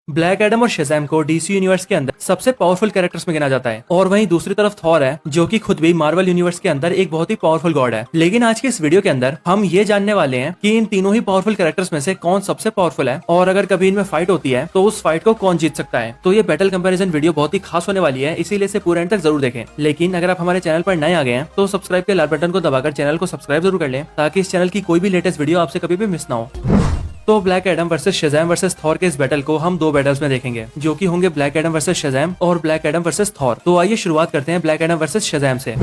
Black Adam और शेज़ैम को DC universe के अंदर सबसे पावरफुल कैरेक्टर्स में गिना जाता है और वहीं दूसरी तरफ थॉर है जो कि खुद भी मार्वल यूनिवर्स के अंदर एक बहुत ही पावरफुल गॉड है। लेकिन आज की इस वीडियो के अंदर हम ये जानने वाले हैं कि इन तीनों ही पावरफुल कैरेक्टर्स में से कौन सबसे पावरफुल है और अगर कभी इनमें फाइट होती है तो उस फाइट को कौन जीत सकता है। तो ये बैटल कंपैरिजन वीडियो बहुत ही खास होने वाली है, इसीलिए इसे पूरे एंड तक जरूर देखें। लेकिन अगर आप हमारे चैनल पर नए आ गए हैं तो सब्सक्राइब के लाल बटन को दबाकर चैनल को सब्सक्राइब जरूर कर लें ताकि इस चैनल की कोई भी लेटेस्ट वीडियो आपसे कभी भी मिस ना हो। तो Black Adam versus Shazam versus Thor के इस बैटल को हम दो बैटल्स में देखेंगे जो कि होंगे ब्लैक एडम वर्सेस शेज़ैम और ब्लैक एडम वर्सेस थॉर। तो आइए शुरुआत करते हैं ब्लैक एडम वर्सेस शेज़ैम से।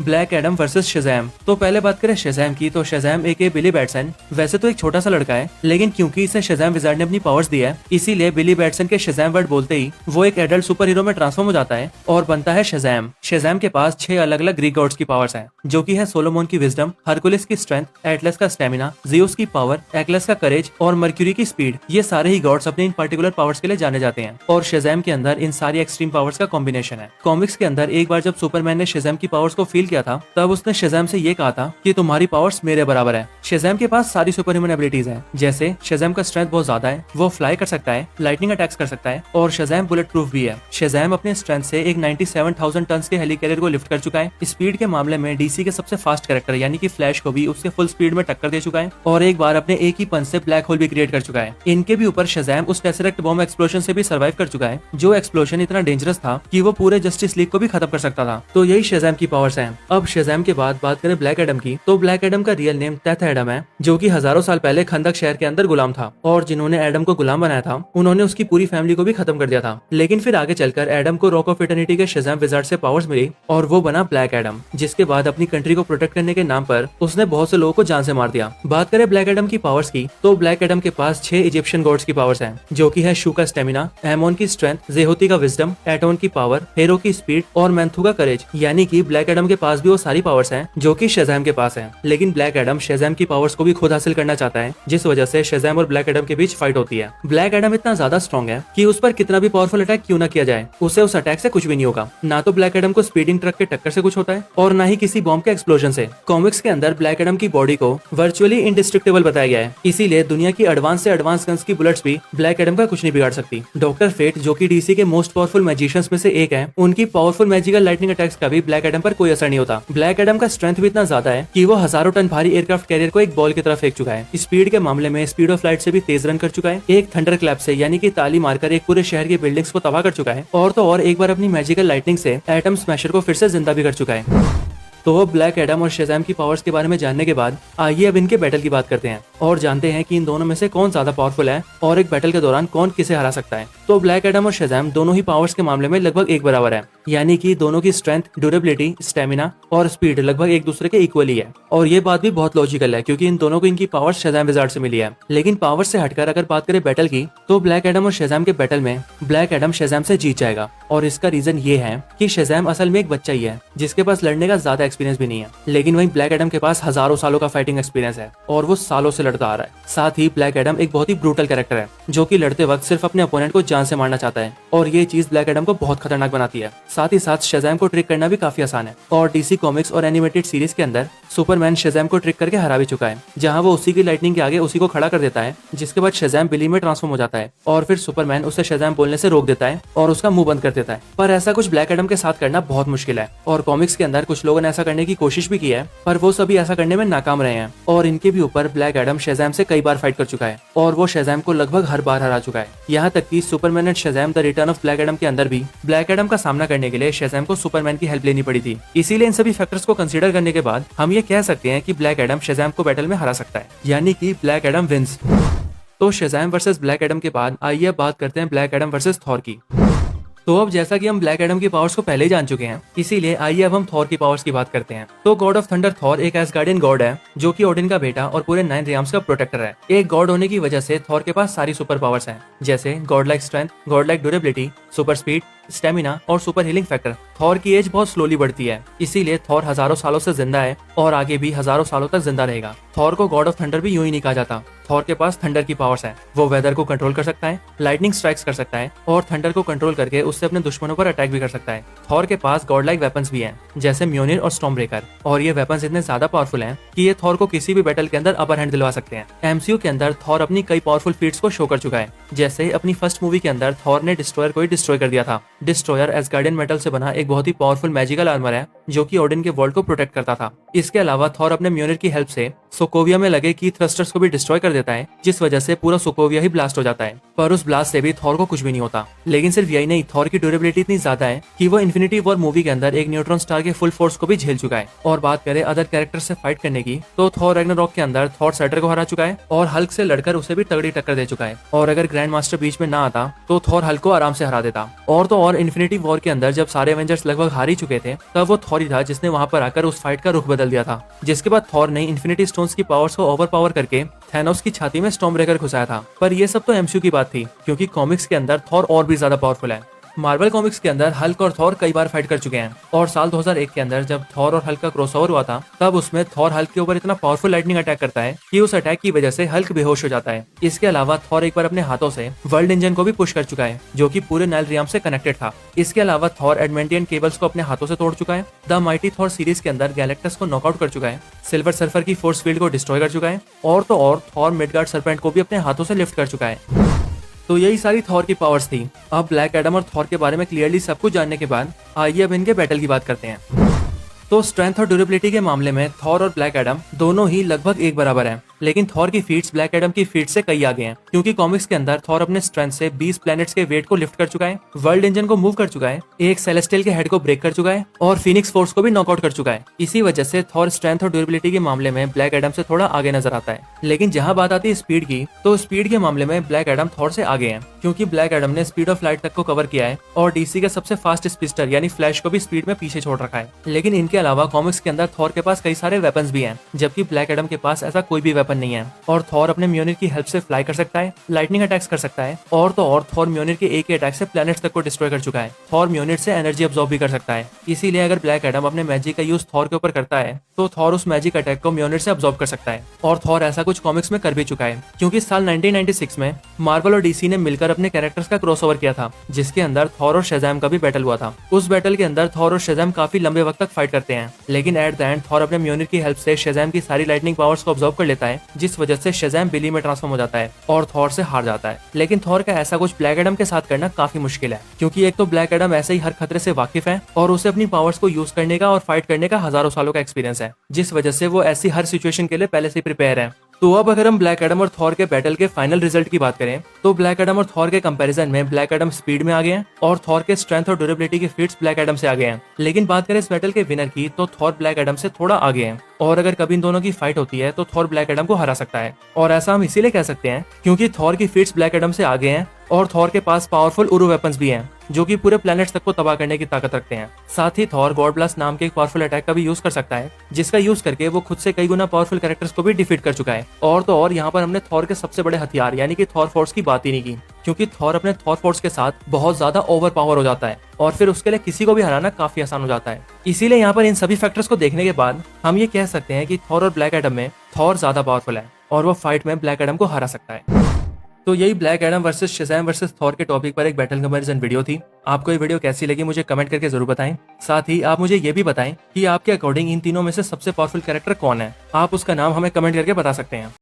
Black Adam versus Shazam. तो पहले बात करें शेज़ैम की, तो शेज़ैम एक बिली बैटसन वैसे तो एक छोटा सा लड़का है, लेकिन क्योंकि इसे शेज़ैम विज़ार्ड ने अपनी पावर्स दी है इसीलिए बिली बैटसन के शेज़ैम वर्ड बोलते ही वो एक एडल्ट सुपर हीरो में ट्रांसफॉर्म हो जाता है और बनता है शेज़ैम। शेज़ैम के पास 6 अलग अलग ग्रीक गॉड्स की पावर्स हैं जो कि है सोलोमोन की विजडम, हरकुलिस की स्ट्रेंथ, एटलस का स्टेमिना, ज़ियस की पावर, एक्लस का करेज और मर्क्यूरी की स्पीड। ये सारे ही गॉड्स अपने इन पर्टिकुलर पावर्स के लिए जाने जाते हैं और शेज़ैम के अंदर इन सारी एक्सट्रीम पावर्स का कॉम्बिनेशन है। कॉमिक्स के अंदर एक बार जब सुपरमैन ने शेज़ैम की पावर्स को फील किया था तब उसने शेज़ैम से ये कहा था कि तुम्हारी पावर्स मेरे बराबर है। शेज़ैम के पास सारी सुपर ह्यूमन एबिलिटीज हैं, जैसे शेज़ैम का स्ट्रेंथ बहुत ज्यादा है, वो फ्लाई कर सकता है, लाइटनिंग अटैक्स कर सकता है और शेज़ैम बुलेट प्रूफ भी है। शेज़ैम अपने स्ट्रेंथ से एक 97,000 टन के हेली कैरियर को लिफ्ट कर चुका है। स्पीड के मामले में डीसी के सबसे फास्ट कैरेक्टर यानी कि फ्लैश को भी उसके फुल स्पीड में टक्कर दे चुका है और एक बार अपने एक ही पंच से ब्लैक होल भी क्रिएट कर चुका है। इनके भी ऊपर शेज़ैम उस टेसरेक्ट बॉम्ब एक्सप्लोजन से भी सर्वाइव कर चुका है, जो एक्सप्लोजन इतना डेंजरस था कि वो पूरे जस्टिस लीग को भी खत्म कर सकता था। तो यही शेज़ैम की पावर्स हैं। अब शेज़ैम के बाद बात करें ब्लैक एडम की, तो ब्लैक एडम का रियल नेम टेथ एडम है जो कि हजारों साल पहले खंदक शहर के अंदर गुलाम था और जिन्होंने एडम को गुलाम बनाया था उन्होंने उसकी पूरी फैमिली को भी खत्म कर दिया था। लेकिन फिर आगे चलकर एडम को रॉक ऑफ इटर्निटी के शेज़ैम विज़ार्ड से पावर्स मिली और वो बना ब्लैक एडम, जिसके बाद अपनी कंट्री को प्रोटेक्ट करने के नाम पर उसने बहुत से लोगों को जान से मार दिया। बात करें ब्लैक एडम की पावर्स की, तो ब्लैक एडम के पास 6 इजिप्शियन गॉड्स की पावर्स हैं जो कि है शू का स्टेमिना, एमोन की स्ट्रेंथ, जेहोती का विजडम, एटोन की पावर, हेरो की स्पीड और मैंथू का करेज। यानी कि ब्लैक एडम के पास भी वो सारी पावर्स हैं जो कि शेज़ैम के पास है। लेकिन ब्लैक एडम शेज़ैम की पावर्स को भी खुद हासिल करना चाहता है, जिस वजह से शेज़ैम और ब्लैक एडम के बीच फाइट होती है। ब्लैक एडम इतना ज्यादा स्ट्रॉन्ग है कि उस पर कितना भी पावरफुल अटैक क्यों ना किया जाए उसे उस अटैक से कुछ भी नहीं होगा। ना तो ब्लैक एडम को स्पीडिंग ट्रक के टक्कर से कुछ होता है और ना ही किसी बॉम्ब के एक्सप्लोजन से। कॉमिक्स के अंदर ब्लैक एडम की बॉडी को वर्चुअली इंडिस्ट्रक्टेबल बताया गया है, इसीलिए दुनिया की एडवांस से एडवांस गन्स की बुलेट्स भी ब्लैक एडम का कुछ नहीं बिगाड़ सकती। डॉक्टर फेट जो कि डीसी के मोस्ट पावरफुल मैजिशियंस में से एक है, उनकी पावरफुल मैजिकल लाइटनिंग अटैक्स का भी ब्लैक एडम पर कोई असर नहीं होता। ब्लैक एडम का स्ट्रेंथ भी इतना ज्यादा है कि वो हजारों टन भारी एयरक्राफ्ट कैरियर को एक बॉल की तरह फेंक चुका है। स्पीड के मामले में स्पीड ऑफ लाइट से भी तेज रन कर चुका है, एक थंडर क्लैप से यानी कि ताली मारकर एक पूरे शहर की बिल्डिंग्स को तबाह कर चुका है और तो और एक बार अपनी मैजिकल लाइटनिंग से एटम स्मैशर को फिर से जिंदा भी कर चुका है। तो ब्लैक एडम और शेज़ैम की पावर्स के बारे में जानने के बाद आइए अब इनके बैटल की बात करते हैं और जानते हैं कि इन दोनों में से कौन ज्यादा पावरफुल है और एक बैटल के दौरान कौन किसे हरा सकता है। तो ब्लैक एडम और शेज़ैम दोनों ही पावर्स के मामले में लगभग एक बराबर है, यानी कि दोनों की स्ट्रेंथ, ड्यूरेबिलिटी, स्टेमिना और स्पीड लगभग एक दूसरे के इक्वली है। और ये बात भी बहुत लॉजिकल है क्योंकि इन दोनों को इनकी पावर्स शेज़ैम विज़ार्ड से मिली है। लेकिन पावर्स से हटकर अगर बात करें बैटल की, तो ब्लैक एडम और शेज़ैम के बैटल में ब्लैक एडम शेज़ैम से जीत जाएगा और इसका रीजन ये है कि शेज़ैम असल में एक बच्चा ही है जिसके पास लड़ने का ज्यादा एक्सपीरियंस भी नहीं है, लेकिन वहीं ब्लैक एडम के पास हजारों सालों का फाइटिंग एक्सपीरियंस है और वो सालों से लड़ता आ रहा है। साथ ही ब्लैक एडम एक बहुत ही ब्रूटल कैरेक्टर है जो कि लड़ते वक्त सिर्फ अपने अपोनेंट को जान से मारना चाहता है और ये चीज ब्लैक एडम को बहुत खतरनाक बनाती है। साथ ही साथ शेज़ैम को ट्रिक करना भी काफी आसान है और डीसी कॉमिक्स और एनिमेटेड सीरीज के अंदर सुपरमैन शेज़ैम को ट्रिक करके हरा भी चुका है, जहां वो उसी की लाइटनिंग के आगे उसी को खड़ा कर देता है, जिसके बाद शेज़ैम बिली में ट्रांसफॉर्म हो जाता है और फिर सुपरमैन उसे शेज़ैम बोलने से रोक देता है और उसका मुंह बंद कर देता है। पर ऐसा कुछ ब्लैक एडम के साथ करना बहुत मुश्किल है और कॉमिक्स के अंदर कुछ लोगों ने ऐसा करने की कोशिश भी की है पर वो सभी ऐसा करने में नाकाम रहे हैं और इनके भी ऊपर ब्लैक एडम शेज़ैम से कई बार फाइट कर चुका है और वो शेज़ैम को लगभग हर बार हरा चुका है। यहाँ तक कि Superman and Shazam the return of Black Adam के अंदर भी ब्लैक एडम का सामना करने के लिए शेज़ैम को सुपरमैन की हेल्प लेनी पड़ी थी। इसीलिए इन सभी फैक्टर्स को कंसीडर करने के बाद हम ये कह सकते हैं कि ब्लैक एडम शेज़ैम को बैटल में हरा सकता है, यानी कि ब्लैक एडम विंस। तो शेज़ैम वर्सेस ब्लैक एडम के बाद आइए बात करते हैं ब्लैक एडम वर्सेस थॉर की। तो अब जैसा कि हम ब्लैक एडम की पावर्स को पहले ही जान चुके हैं, इसीलिए आइए अब हम थॉर की पावर्स की बात करते हैं। तो गॉड ऑफ थंडर थॉर एक एसगार्डियन गॉड है जो कि ओडिन का बेटा और पूरे 9 रियाम्स का प्रोटेक्टर है। एक गॉड होने की वजह से थॉर के पास सारी सुपर पावर्स हैं, जैसे God like strength, God like durability, super speed, stamina और सुपर हीलिंग फैक्टर। थॉर की एज बहुत स्लोली बढ़ती है, इसीलिए थॉर हजारों सालों से जिंदा है और आगे भी हजारों सालों तक जिंदा रहेगा। थॉर को गॉड ऑफ थंडर भी यूं ही नहीं कहा जाता। थॉर के पास थंडर की पावर्स है। वो वेदर को कंट्रोल कर सकता है, लाइटनिंग स्ट्राइक्स कर सकता है और थंडर को कंट्रोल करके उससे अपने दुश्मनों पर अटैक भी कर सकता है। थॉर के पास गॉड लाइक वेपन्स भी हैं, जैसे म्योनिर और स्टॉर्म ब्रेकर, और ये वेपन्स इतने ज्यादा पावरफुल हैं कि ये थॉर को किसी भी बैटल के अंदर अपर हैंड दिलवा सकते हैं। एमसीयू के अंदर थॉर अपनी कई पावरफुल फीट्स को शो कर चुका है, जैसे अपनी फर्स्ट मूवी के अंदर थॉर ने डिस्ट्रॉयर को ही डिस्ट्रॉय कर दिया था। डिस्ट्रॉयर एसगार्डियन मेटल से बना एक बहुत ही पावरफुल मैजिकल आर्मर है जो कि ओडिन के वर्ल्ड को प्रोटेक्ट करता था। इसके अलावा थॉर अपने म्योनिर की हेल्प से सोकोविया में लगे की थ्रस्टर्स को भी डिस्ट्रॉय कर देता है, जिस वजह से पूरा सोकोविया ही ब्लास्ट हो जाता है। पर उस ब्लास्ट से भी थॉर को कुछ भी नहीं होता। लेकिन सिर्फ यही नहीं, थॉर की ड्यूरेबिलिटी इतनी ज्यादा है कि वो इन्फिनिटी वॉर मूवी के अंदर एक न्यूट्रॉन स्टार के फुल फोर्स को भी झेल चुका है। और बात करें अदर कैरेक्टर से फाइट करने की, तो थॉर रैग्नारॉक के अंदर थॉर सैटर को हरा चुका है और हल्क से लड़कर उसे भी तगड़ी टक्कर दे चुका है। और अगर ग्रैंड मास्टर बीच में ना आता तो थॉर हल्क को आराम से हरा देता। और तो और इन्फिनिटी वॉर के अंदर जब सारे एवेंजर्स लगभग हार ही चुके थे, तब वो थॉर ही था जिसने वहां पर आकर उस फाइट का रुख बदल दिया था। जिसके बाद थॉर ने इन्फिनिटी स्टोन्स की पावर्स को ओवर पावर करके थैनोस की छाती में स्टॉर्म ब्रेकर घुसाया था। पर ये सब तो एमसीयू की बात थी, क्योंकि कॉमिक्स के अंदर थॉर और भी ज्यादा पावरफुल है। मार्वल कॉमिक्स के अंदर हल्क और थॉर कई बार फाइट कर चुके हैं और साल 2001 के अंदर जब थॉर और हल्क का क्रॉसओवर हुआ था, तब उसमें थॉर हल्क के ऊपर इतना पावरफुल लाइटनिंग अटैक करता है कि उस अटैक की वजह से हल्क बेहोश हो जाता है। इसके अलावा थॉर एक बार अपने हाथों से वर्ल्ड इंजन को भी पुश कर चुका है, जो कि पूरे नाइल रियाम से कनेक्टेड था। इसके अलावा थॉर एडमेंटियन केबल्स को अपने हाथों से तोड़ चुका है। द माइटी थॉर सीरीज के अंदर गैलेक्टस को नॉकआउट कर चुका है, सिल्वर सर्फर की फोर्स फील्ड को डिस्ट्रॉय कर चुका है और तो और थॉर मिडगार्ड सर्पेंट को भी अपने हाथों से लिफ्ट कर चुका है। तो यही सारी थॉर की पावर्स थी। अब ब्लैक एडम और थॉर के बारे में क्लियरली सब कुछ जानने के बाद आइए अब इनके बैटल की बात करते हैं। तो स्ट्रेंथ और ड्यूरेबिलिटी के मामले में थॉर और ब्लैक एडम दोनों ही लगभग एक बराबर हैं, लेकिन थॉर की फीट्स ब्लैक एडम की फीट से कई आगे हैं, क्योंकि कॉमिक्स के अंदर थॉर अपने स्ट्रेंथ से 20 प्लैनेट्स के वेट को लिफ्ट कर चुका है, वर्ल्ड इंजन को मूव कर चुका है, एक सेलेस्टियल के हेड को ब्रेक कर चुका है और फिनिक्स फोर्स को भी नॉकआउट कर चुका है। इसी वजह से थॉर स्ट्रेंथ और ड्यूरेबिलिटी के मामले में ब्लैक एडम से थोड़ा आगे नजर आता है। लेकिन जहां बात आती है स्पीड की, तो स्पीड के मामले में ब्लैक एडम थॉर से आगे है, क्योंकि ब्लैक एडम ने स्पीड ऑफ लाइट तक को कवर किया है और डीसी के सबसे फास्ट स्पीडस्टर यानी फ्लैश को भी स्पीड में पीछे छोड़ रखा है। लेकिन इनके अलावा कॉमिक्स के अंदर थॉर के पास कई सारे वेपन्स भी हैं, जबकि ब्लैक एडम के पास ऐसा कोई भी वेपन नहीं है। और थॉर अपने म्योनिर की हेल्प से फ्लाई कर सकता है, लाइटनिंग अटैक्स कर सकता है और तो और थॉर म्योनिर के एक ही अटैक से प्लैनेट्स तक को डिस्ट्रॉय कर चुका है। थॉर म्योनिर से एनर्जी अब्सॉर्ब भी कर सकता है, इसीलिए अगर ब्लैक एडम अपने मैजिक का यूज थॉर के ऊपर करता है तो थॉर उस मैजिक अटैक को म्योनिर से अब्सॉर्ब कर सकता है। और थॉर ऐसा कुछ कॉमिक्स में कर भी चुका है, क्योंकि साल 1996 में मार्वल और डीसी ने मिलकर अपने कैरेक्टर्स का क्रॉसओवर किया था, जिसके अंदर थॉर और शेज़ैम का भी बैटल हुआ था। उस बैटल के अंदर थॉर और शेज़ैम काफी लंबे वक्त तक फाइट करते हैं, लेकिन एट द एंड थॉर अपने म्योनिर की हेल्प से शेज़ैम की सारी लाइटनिंग पावर्स को अब्सॉर्ब कर लेता है, जिस वजह से शेज़ैम बिली में ट्रांसफॉर्म हो जाता है और थॉर से हार जाता है। लेकिन थॉर का ऐसा कुछ ब्लैक एडम के साथ करना काफी मुश्किल है, क्योंकि एक तो ब्लैक एडम ऐसे ही हर खतरे से वाकिफ है और उसे अपनी पावर्स को यूज करने का और फाइट करने का हजारों सालों का एक्सपीरियंस है, जिस वजह से वो ऐसी हर सिचुएशन के लिए पहले से प्रिपेयर है। तो अब अगर हम ब्लैक एडम और थॉर के बैटल के फाइनल रिजल्ट की बात करें, तो ब्लैक एडम और थॉर के कंपैरिजन में ब्लैक एडम स्पीड में आगे हैं और थॉर के स्ट्रेंथ और ड्यूरेबिलिटी के फीट्स ब्लैक एडम से आगे हैं। लेकिन बात करें इस बैटल के विनर की, तो थॉर ब्लैक एडम से थोड़ा आगे हैं और अगर कभी इन दोनों की फाइट होती है तो थॉर ब्लैक एडम को हरा सकता है। और ऐसा हम इसीलिए कह सकते हैं क्योंकि थॉर की फीट्स ब्लैक एडम से आगे हैं और थॉर के पास पावरफुल उरू वेपन्स भी हैं, जो कि पूरे प्लैनेट्स तक को तबाह करने की ताकत रखते हैं। साथ ही थॉर गॉड ब्लास्ट नाम के एक पावरफुल अटैक का भी यूज कर सकता है, जिसका यूज करके वो खुद से कई गुना पावरफुल कैरेक्टर्स को भी डिफीट कर चुका है। और तो और यहाँ पर हमने थॉर के सबसे बड़े हथियार यानी कि थॉर फोर्स की बात ही नहीं की, क्योंकि थॉर अपने थॉर फोर्स के साथ बहुत ज्यादा ओवर पावर हो जाता है और फिर उसके लिए किसी को भी हराना काफी आसान हो जाता है। इसीलिए यहाँ पर इन सभी फैक्टर्स को देखने के बाद हम ये कह सकते हैं कि थॉर और ब्लैक एडम में थॉर ज्यादा पावरफुल है और वो फाइट में ब्लैक एडम को हरा सकता है। तो यही Black Adam versus Shazam versus Thor के टॉपिक पर एक बैटल कंपैरिजन वीडियो थी। आपको ये वीडियो कैसी लगी मुझे कमेंट करके जरूर बताएं। साथ ही आप मुझे ये भी बताएं कि आपके अकॉर्डिंग इन तीनों में से सबसे पावरफुल कैरेक्टर कौन है। आप उसका नाम हमें कमेंट करके बता सकते हैं।